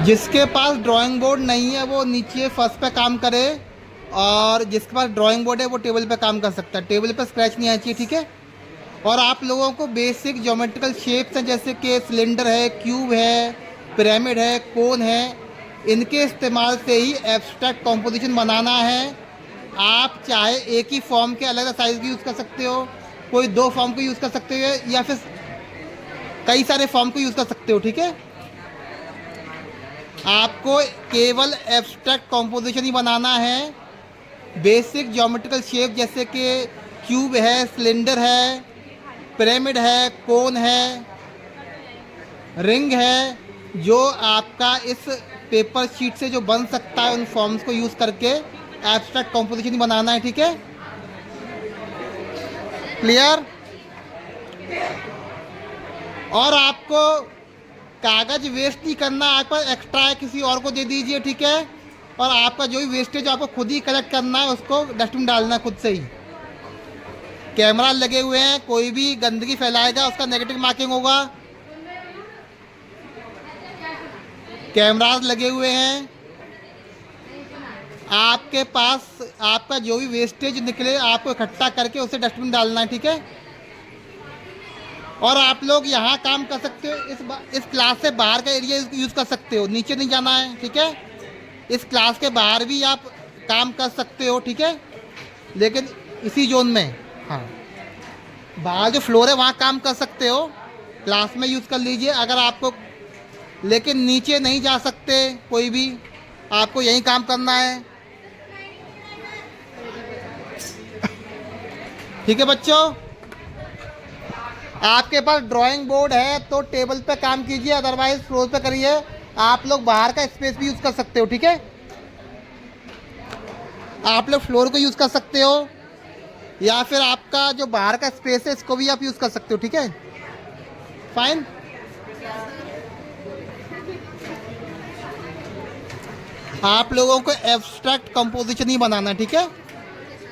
जिसके पास drawing board नहीं है वो नीचे फर्श पे काम करे, और जिसके पास ड्राइंग बोर्ड है वो टेबल पे काम कर सकता है। टेबल पे स्क्रैच नहीं आना चाहिए, ठीक है। और आप लोगों को बेसिक ज्योमेट्रिकल शेप्स हैं, जैसे कि सिलेंडर है, क्यूब है, पिरामिड है, कोन है, इनके इस्तेमाल से ही एब्स्ट्रैक्ट कॉम्पोजिशन बनाना है। आप चाहे एक ही फॉर्म के अलग अलग साइज़ की यूज़ कर सकते हो, कोई दो फॉर्म को यूज़ कर सकते हो, या फिर कई सारे फॉर्म को यूज़ कर सकते हो, ठीक है। आपको केवल एब्स्ट्रैक्ट कॉम्पोजिशन ही बनाना है। बेसिक ज्योमेट्रिकल शेप जैसे कि क्यूब है, सिलेंडर है, पिरामिड है, कोन है, रिंग है, जो आपका इस पेपर शीट से जो बन सकता है, उन फॉर्म्स को यूज़ करके एब्स्ट्रैक्ट कॉम्पोजिशन ही बनाना है, ठीक है। क्लियर। और आपको कागज़ वेस्ट नहीं करना, आपके पास एक्स्ट्रा है किसी और को दे दीजिए, ठीक है। और आपका जो भी वेस्टेज आपको खुद ही कलेक्ट करना है, उसको डस्टबिन डालना है खुद से ही। कैमरा लगे हुए हैं, कोई भी गंदगी फैलाएगा उसका नेगेटिव मार्किंग होगा। कैमरास लगे हुए हैं, आपके पास आपका जो भी वेस्टेज निकले आपको इकट्ठा करके उसे डस्टबिन डालना है, ठीक है। और आप लोग यहाँ काम कर सकते हो, इस क्लास से बाहर का एरिया यूज़ कर सकते हो, नीचे नहीं जाना है, ठीक है। इस क्लास के बाहर भी आप काम कर सकते हो, ठीक है, लेकिन इसी जोन में, हाँ, बाहर जो फ्लोर है वहाँ काम कर सकते हो, क्लास में यूज़ कर लीजिए अगर आपको, लेकिन नीचे नहीं जा सकते कोई भी, आपको यहीं काम करना है, ठीक है बच्चों। आपके पास ड्राइंग बोर्ड है तो टेबल पे काम कीजिए, अदरवाइज फ्लोर पे करिए। आप लोग बाहर का स्पेस भी यूज़ कर सकते हो, ठीक है। आप लोग फ्लोर को यूज़ कर सकते हो, या फिर आपका जो बाहर का स्पेस है इसको भी आप यूज़ कर सकते हो, ठीक है। फाइन। आप लोगों को एब्स्ट्रैक्ट कंपोजिशन ही बनाना है, ठीक है।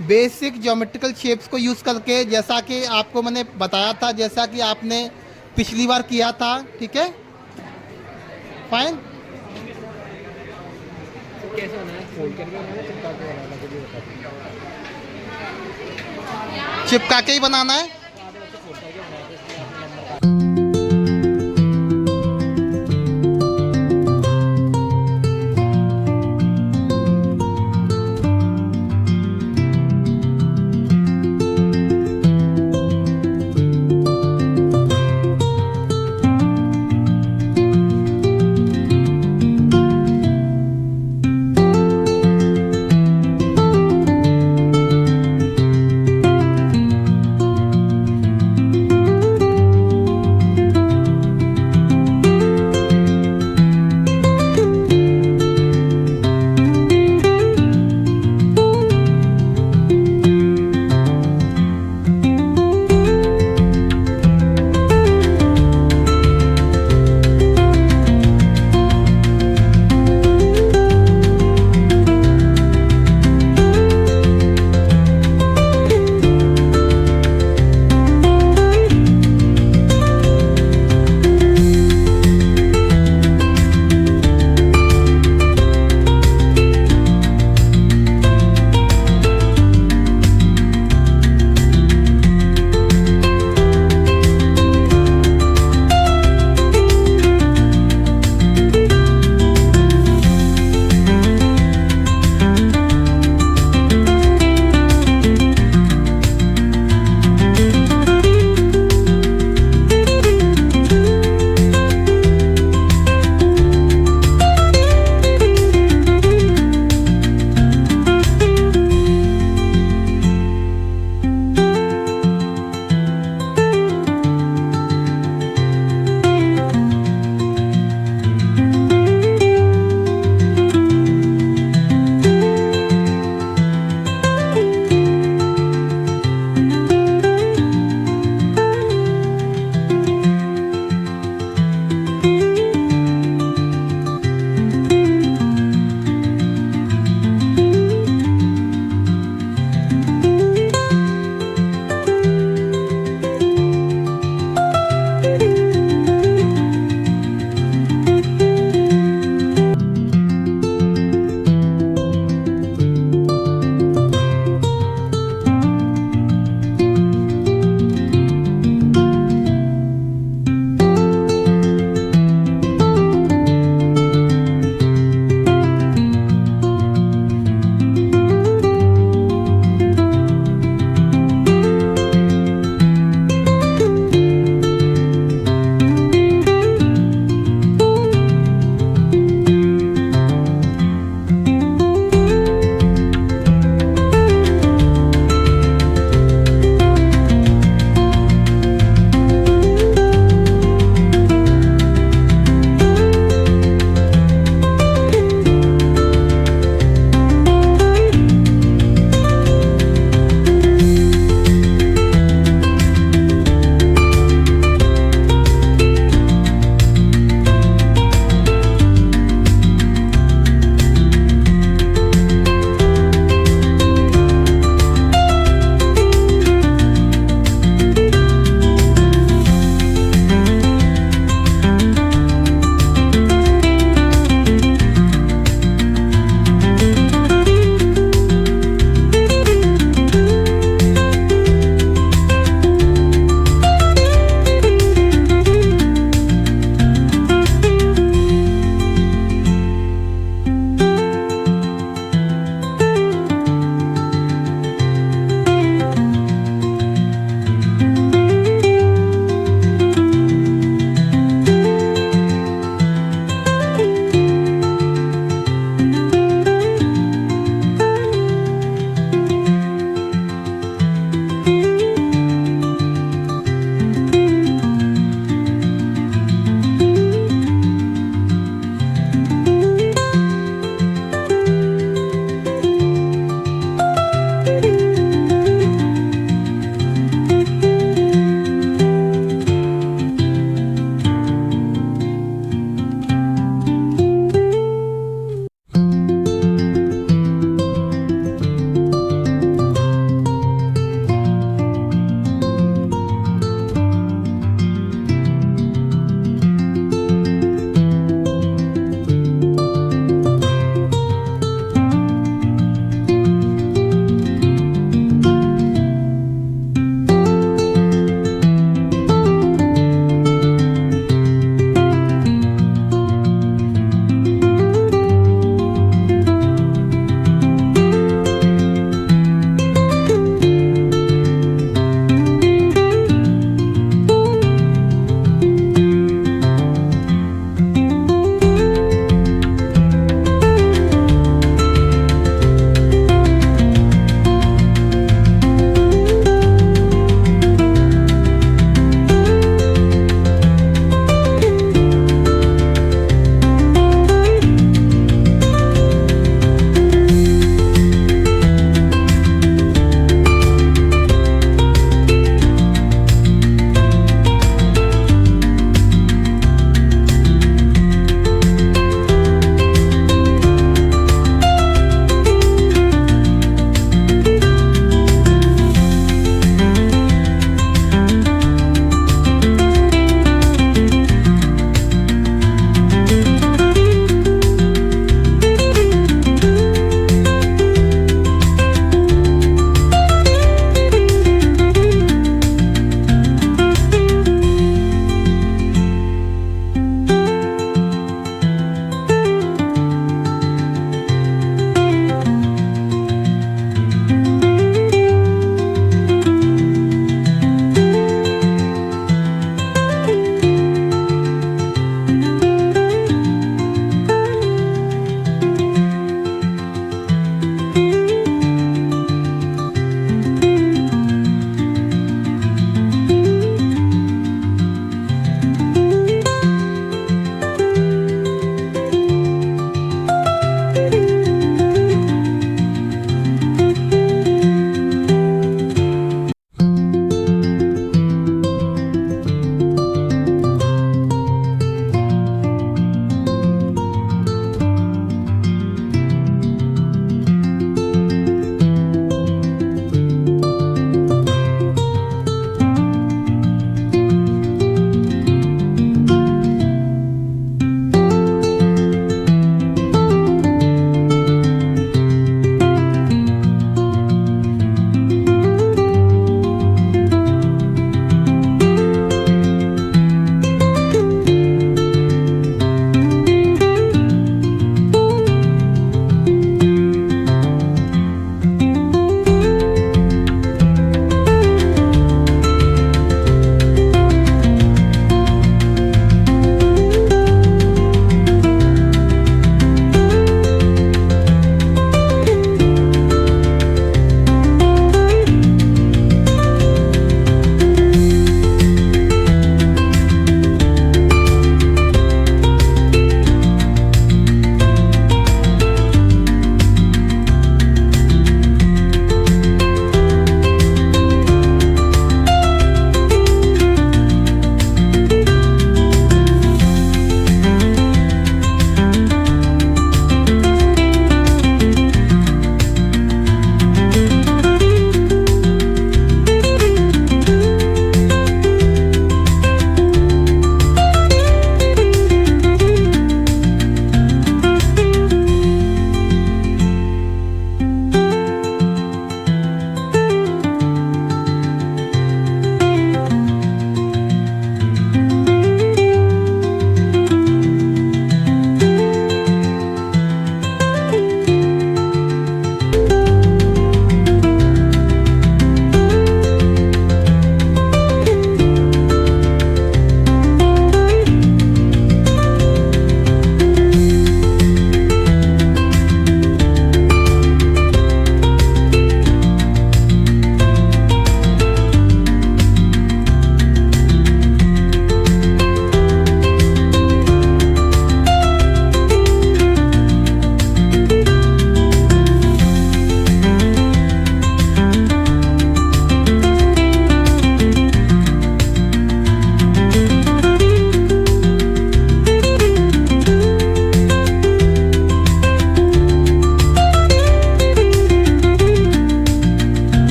बेसिक ज्योमेट्रिकल शेप्स को यूज़ करके, जैसा कि आपको मैंने बताया था, जैसा कि आपने पिछली बार किया था, ठीक है। फाइन। कैसे बनाना है, फोल्ड करके बनाना है, चिपका के बनाना है, चिपका के ही बनाना है।